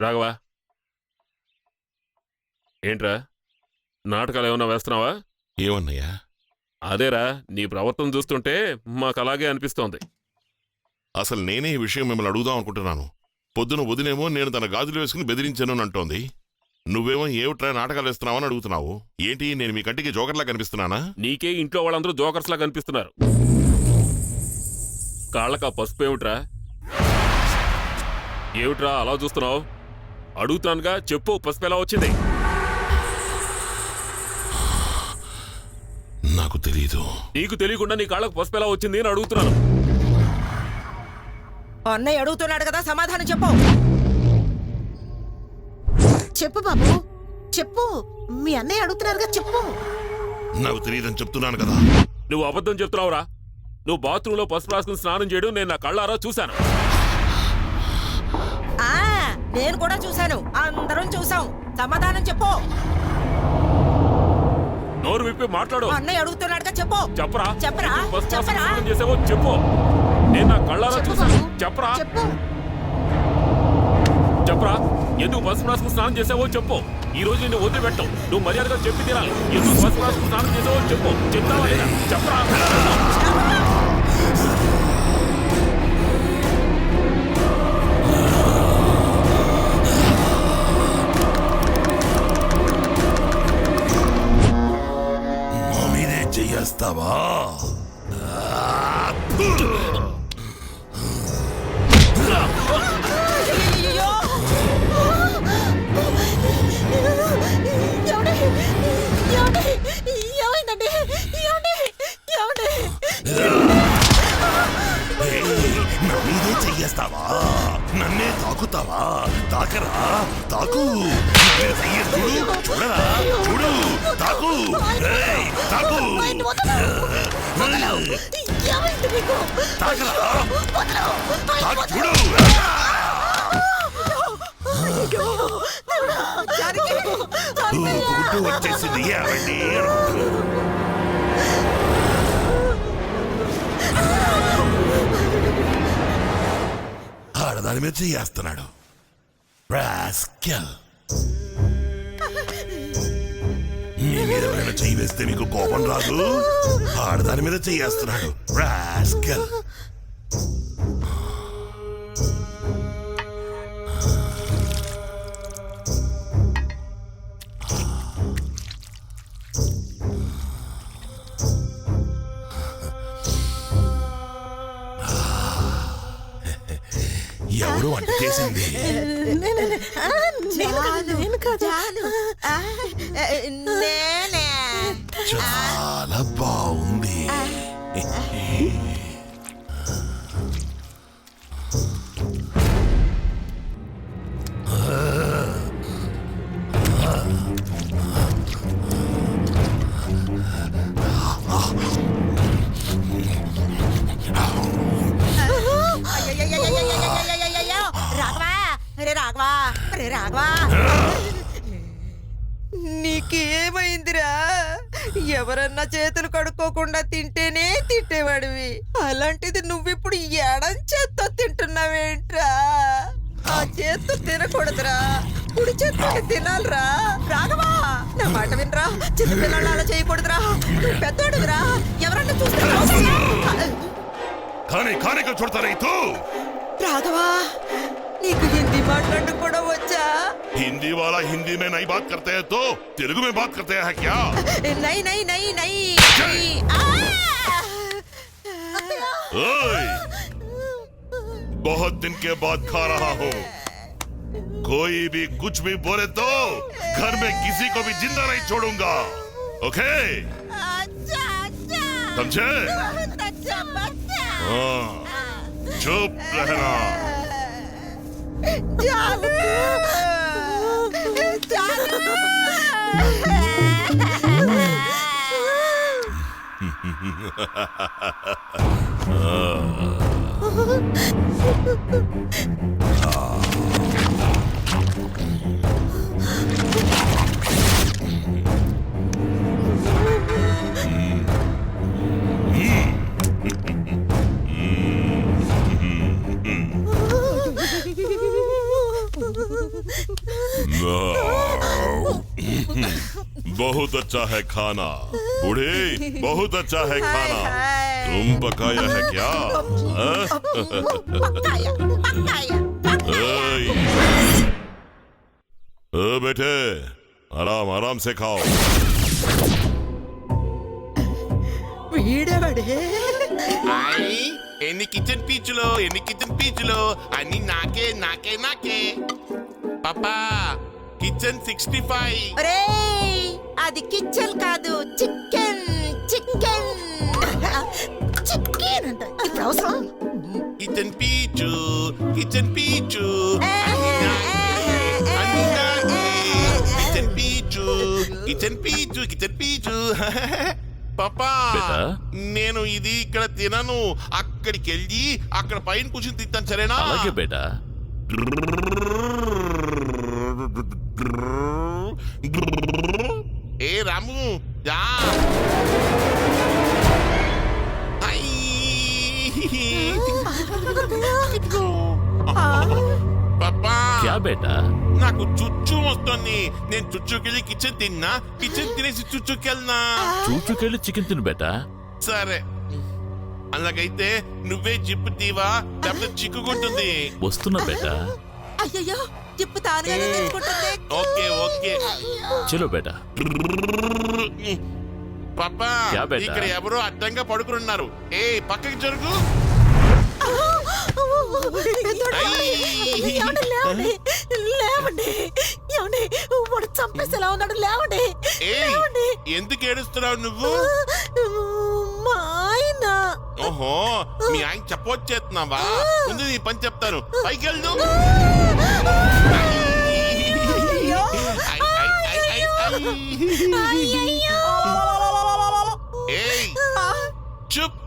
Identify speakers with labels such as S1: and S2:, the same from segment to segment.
S1: రాఘవా, ఏంట్రా నాటకాలు ఏమన్నా వేస్తున్నావా?
S2: ఏమన్నయ్యా?
S1: అదేరా, నీ ప్రవర్తన చూస్తుంటే మాకు అలాగే అనిపిస్తోంది.
S2: అసలు నేనే ఈ విషయం మిమ్మల్ని అడుగుదాం అనుకుంటున్నాను. పొద్దున వదినేమో నేను తన గాజులు వేసుకుని బెదిరించాను అంటోంది. నువ్వేమో ఏమిట్రా నాటకాలు వేస్తున్నావని అడుగుతున్నావు. ఏంటి, నేను మీ కంటికి జోకర్లా కనిపిస్తున్నానా?
S1: నీకే ఇంట్లో వాళ్ళందరూ జోకర్స్లా కనిపిస్తున్నారు. కాళ్ళకా పసుపు ఏమిట్రా? ఏమిట్రా అలా చూస్తున్నావు? అడుగుతానుగా, చెప్పు, పసుపు ఎలా వచ్చింది?
S2: నాకు తెలీదు.
S1: నీకు తెలియకుండా నీ కాళ్ళకు పసుపు ఎలా వచ్చింది అని అడుగుతున్నాను.
S3: అన్నయ్య అడుగుతున్నాడు కదా, సమాధానం చెప్పు.
S4: చెప్పు బాబు, చెప్పు. మీ అన్నయ్య అడుగుతున్నారుగా, చెప్పు.
S2: నాకు తెలియదని చెప్తున్నాను కదా.
S1: నువ్వు అబద్ధం చెప్తున్నావురా. నువ్వు బాత్రూంలో పసుపు రాసుకుని స్నానం చేయడం నేను నా కళ్ళారా చూశాను.
S3: నేను కూడా చూశాను, అందరం చూసాం. సమాధానం చెప్పు.
S1: నోరు విప్పి మాట్లాడు.
S3: అన్నయ్య అడుగుతున్నాడుగా, చెప్పు.
S1: చెప్పరా,
S3: చెప్పరా,
S1: పసుపు
S3: చెప్పరా.
S1: రాసుకుని స్నానం చేసావో చెప్పు. నేను నా కళ్ళారా చూశాను. చెప్పరా,
S4: చెప్పు.
S1: చెప్పరా, ఎందుకు పసుపు రాసుకుని స్నానం చేసావో చెప్పు. ఈ రోజు నిన్ను వదిలిపెట్టవు. నువ్వు మర్యాదగా చెప్పి తీరాలి. ఎందుకు పసుపు రాసుకుని స్నానం చేసావో చెప్పు. చెప్తావా లేదా? చెప్పరా.
S2: మా మీదే చెయ్యేస్తావా?
S3: అయ్యయ్యో!
S4: ఏమైందండి?
S2: నా మీదే చెయ్యేస్తావా? నన్నే తాకుతావా? తాకరా, తాకు. చూడరా, చూడు, తాకు. తాకు. తాకరా, తాకు, చూడు. గుడ్డు వచ్చేసింది. ఏమండి? ఆడదాని మీద చేస్తున్నాడు. రాస్కెల్. మీ మీద ఎవరైనా చెయ్యి వేస్తే మీకు కోపం రాదు? ఆడదాని మీద చేస్తున్నాడు. రాస్కెల్. ఎవరు వంట చేసింది?
S4: నేను కాదు.
S3: నేనే.
S2: చాలా బాగుంది.
S3: రాఘవా, నీకేమైందిరా? ఎవరన్నా చేతులు కడుక్కోకుండా తింటేనే తిట్టేవాడివి, అలాంటిది నువ్విప్పుడు ఎడం చేత్తో తింటున్నావేంట్రా? ఆ చేత్తో తినకూడదురా, కుడి చేత్తో తినాలిరా. రాఘవా, నా మాట వినరా. చిన్నపిల్లలు అలా చేయకూడదురా. నువ్వు పెద్దోడురా, ఎవరన్నా చూస్తే
S2: చూడతారా?
S3: రాఘవా, నీకు హిందీ మాట్లాడడం కూడా వచ్చా?
S2: हिंदी वाला हिंदी में नहीं बात करते हैं तो तेलुगु में बात करते हैं क्या?
S3: नहीं नहीं नहीं नहीं।
S2: ओए, बहुत दिन के बाद खा रहा हूँ। कोई भी कुछ भी बोले तो घर में किसी को भी जिंदा नहीं छोड़ूंगा। ओके? समझे? हाँ, चुप रहना।
S3: जानू, जानू।
S2: बहुत अच्छा है खाना बूढ़े, बहुत अच्छा है खाना। तुम पकाया है क्या?
S3: पकाया, पकाया,
S2: ओए। ओ बेटे, आराम आराम से खाओ।
S3: వీడెవడే
S5: ఎన్ని కిచెన్ పీచులు అన్ని నాకే నాకే నాకే పాపా కిచెన్ 65
S3: ఒరేయ్, అది కిచెన్ కాదు, చికెన్ చికెన్
S4: చికెన్ అంట ఇప్పుడు అవసరం.
S5: కిచెన్ పీచు అన్ని నాకే కిచెన్ పీచు పాపా
S1: బేటా?
S5: నేను ఇది ఇక్కడ తినను, అక్కడికి వెళ్ళి అక్కడ పైన కూర్చొని తింటాను సరేనా?
S1: అలాగే బేటా.
S5: ఏ రాము రా. పాపా
S1: క్యా బేటా?
S5: నాకు చుచ్చు వస్తుంది. నేను చుచ్చుకెళ్ళి కిచెన్ తిన్నా, కిచెన్ తినేసి చుచ్చుకెళ్ళనా?
S1: చూచుకెళ్ళి చికెన్ తిను బేటా.
S5: సరే, అలాగైతే నువ్వే జిప్పు తీవా, లేకపోతే చిక్కుకుంటుంది.
S1: వస్తున్నా బేటా.
S3: అయ్యయ్యో, జిప్పు తానుగానే తెచ్చుకుంటుంది.
S5: ఓకే ఓకే
S1: చలో బేటా.
S5: పాపా
S1: క్యా బేటా?
S5: ఇక్కడ ఎవరో అడ్డంగా పడుకున్నారు. ఏ పక్కకి జరుగు.
S4: ఏమండి, లేవండి లేవండి, ఏమండి వాడు చంపేసేలా ఉన్నాడు, లేవండి
S5: ఏయ్,
S4: లేవండి.
S5: ఎందుకు ఏడుస్తున్నావు నువ్వు?
S4: మా ఆయన
S5: ఓహో, మీ ఆయన చెప్పొచ్చేస్తున్నావా? ముందు నీ పని చెప్తాను, పైకి వెళ్దు. ఏయ్ చుప్,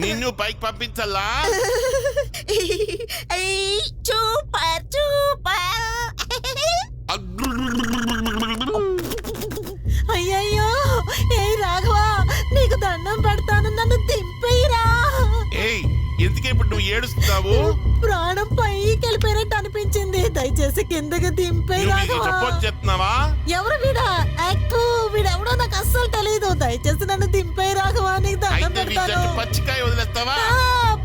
S5: నిన్ను పైకి పంపించాలా?
S3: Super super.
S4: అయ్యయ్యో, ఏ రాఘవా, నీకు దండం పెడతాను, నన్ను దింపేయరా.
S5: ఏయ్, ఎందుకే ఇప్పుడు నువ్వు ఏడుస్తున్నావు?
S4: ప్రాణం పైకి వెళ్ళిపోయినట్టు అనిపించింది, దయచేసి కిందకి దింపే
S5: నువ్వు ఇది
S4: రాఘవా.
S5: చెప్పొచ్చేస్తున్నావా?
S4: ఎవరు వీడా? యాక్కు వీడెవడో నాకు అస్సలు తెలీదు, దయచేసి నన్ను దింపే రాఘవా, నీకు దండం
S5: అయితే నీ
S4: పెడతాను.
S5: జట్టు పచ్చికాయ వదిలేస్తావా?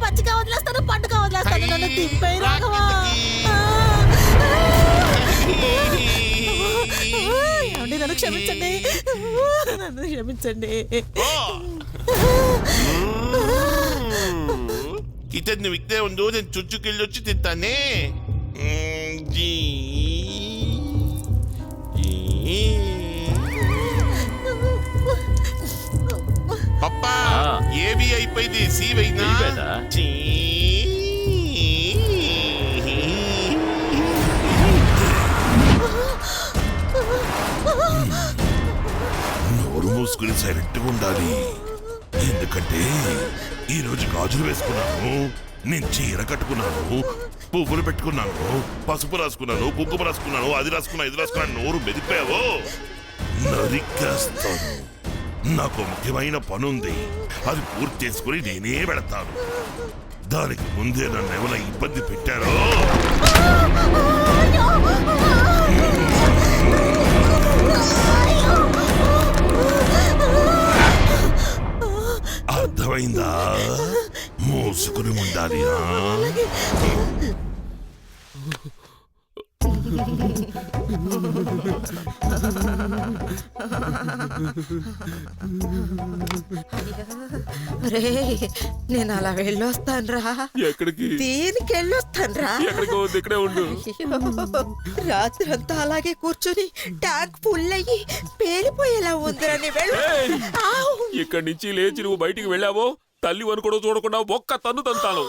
S4: పచ్చిగా వదిలేస్తాను, పండుగ వదిలేస్తాను, నన్ను దింపే రాఘవా. ఏమండి, నన్ను క్షమించండి, నన్ను క్షమించండి.
S5: ఓ! కిచెన్ నువ్వు ఇక్కడే ఉండు, నేను చుచ్చుకెళ్ళి వచ్చి తింటానే. జీ. పప్పా,
S1: ఆ.
S5: ఏబి అయిపోయింది, సి అయినా.
S1: వెయ్యి బేటా.
S2: నోరు మూసుకుని సైలెంట్ గా ఉండాలి, ఎందుకంటే ఈ రోజు గాజులు వేసుకున్నాను, నేను చీర కట్టుకున్నాను, పువ్వులు పెట్టుకున్నాను, పసుపు రాసుకున్నాను, కుంకుమ రాసుకున్నాను, అది రాసుకున్నా ఇది రాసుకున్నాను. నోరు మెదిపావో నరికేస్తాను. నాకు ముఖ్యమైన పనుంది, అది పూర్తి చేసుకుని నేనే వెళతాను. దానికి ముందే నన్ను ఎవరైనా ఇబ్బంది పెట్టారో అర్థమైందా? మోసుకుని ఉండాలి.
S3: రే, నేను అలా వెళ్ళొస్తానురా.
S1: ఎక్కడికి?
S3: దీనికి వెళ్ళొస్తానురా.
S1: ఎక్కడికి వద్దు, ఇక్కడే ఉండు.
S3: రాత్రంతా అలాగే కూర్చొని ట్యాంక్ ఫుల్ అయ్యి పేలిపోయేలా ఉందిరని వెళ్ళు.
S1: ఏయ్!
S3: ఆవ్!
S1: ఇక్కడి నుంచి లేచి నువ్వు బయటికి వెళ్ళావో తల్లి వను కూడా చూడకుండా ఒక్క తన్ను తంతాను.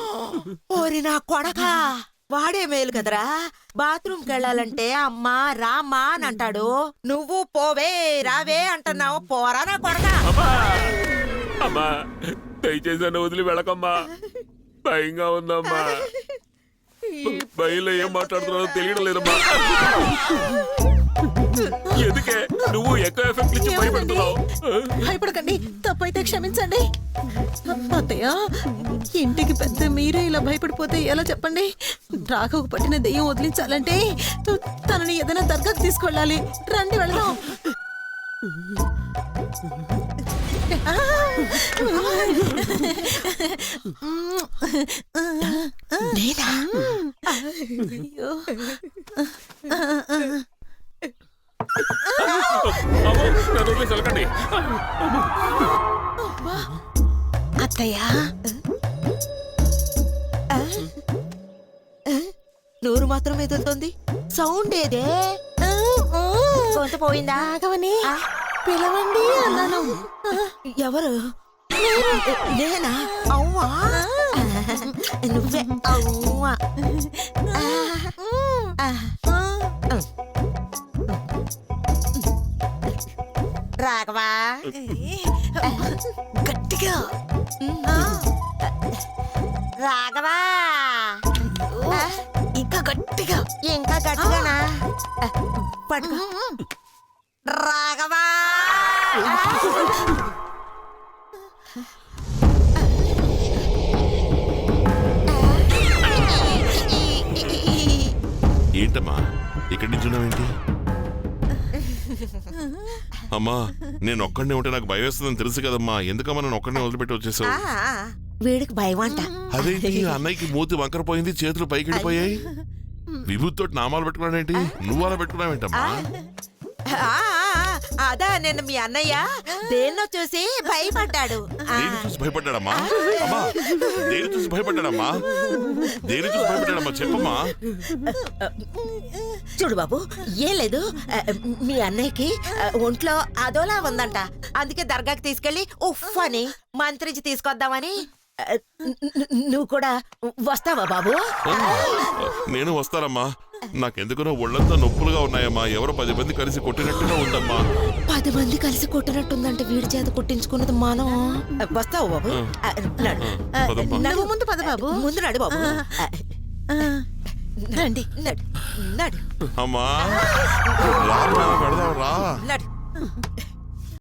S3: ఓరి నా కొడకా, వాడే మేలు కదరా. బాత్రూమ్ కెళ్ళాలంటే అమ్మా రామ్మా అని అంటాడు, నువ్వు పోవే రావే అంటున్నావు. పోరా నా కొడకా.
S1: అమ్మా అమ్మా, దయచేసి నన్ను వదిలి వెళ్ళకమ్మా, భయంగా ఉందమ్మా. భయంలో ఏం మాట్లాడుతున్నారో తెలియడం లేదమ్మా. ఎందుకే నువ్వు ఎక్కువ ఎఫెక్ట్ ఇచ్చి భయపెడుతున్నావు?
S4: భయపడకండి, తప్పైతే క్షమించండి. అత్తయ్య, ఇంటికి పెద్ద మీరే ఇలా భయపడిపోతే ఎలా చెప్పండి? రాఘవకు పట్టిన దెయ్యం వదిలించాలంటే తనని ఏదైనా దర్గాకు తీసుకెళ్ళాలి. రండి వెళదాం.
S3: నేనా?
S4: అయ్యో.
S1: అమ్మో, నన్ను వదిలేసి వెళ్ళకండి.
S4: అత్తయ్య,
S3: నోరు మాత్రం ఎదులుతుంది. సౌండ్ ఏదే? గొంత పోయిందా?
S4: రాఘవని పిలవండి అన్నాను.
S3: ఎవరు? నేనా? అవ్వా, నువ్వే అవ్వా. రాఘవా,
S4: గట్టిగా.
S3: రాఘవా,
S4: ఇంకా గట్టిగా.
S3: ఇంకా గట్టిగానా? పట్టుకో. రాఘవా,
S2: ఏంటమ్మా ఇక్కడి నుంచి ఉన్నావేంటి? అమ్మా నేను ఒక్కడనే ఉంటే నాకు భయం వేస్తుందని తెలుసు కదమ్మా, ఎందుకమ్మా నన్ను ఒక్కడనే వదిలిపెట్టి వచ్చేసావు?
S3: వీడికి భయం అంట.
S2: అదేంటి అన్నయ్యకి మూతి వంకరపోయింది, చేతులు పైకి వెళ్ళిపోయాయి. విభూతితో నామాలు పెట్టుకున్నాడేంటి? నువ్వు అలా పెట్టుకున్నావేంటమ్మా?
S3: అదా నిన్న మీ అన్నయ్య దేన్నో చూసి భయపడ్డాడు.
S2: దేని చూసి భయపడ్డాడమ్మా? అమ్మా దేని చూసి భయపడ్డాడమ్మా? దేని చూసి భయపడ్డాడమ్మా చెప్పమ్మా.
S3: చూడు బాబు, ఏం లేదు, మీ అన్నయ్యకి ఒంట్లో అదోలా ఉందంట. అందుకే దర్గాకి తీసుకెళ్లి ఉఫ్ అని మంత్రించి తీసుకొద్దామని. నువ్వు కూడా వస్తావా బాబు?
S2: నేను వస్తానమ్మా. నాకెందుకునో ఒళ్ళంతా నొప్పులుగా ఉన్నాయమ్మా. ఎవరో 10 మంది కలిసి కొట్టినట్టుగా ఉందమ్మా.
S3: 10 మంది కలిసి కొట్టినట్టుందంటే వీడి చేత కొట్టించుకున్నది మనం. వస్తావు బాబు? నడు.
S2: పదమ్మా.
S3: నడు.
S4: నువ్వు ముందు పద బాబు.
S3: ముందు నడు బాబు.
S4: రండి.
S3: నడు నడు
S2: అమ్మా రా పెడదాం రా.
S3: నడు.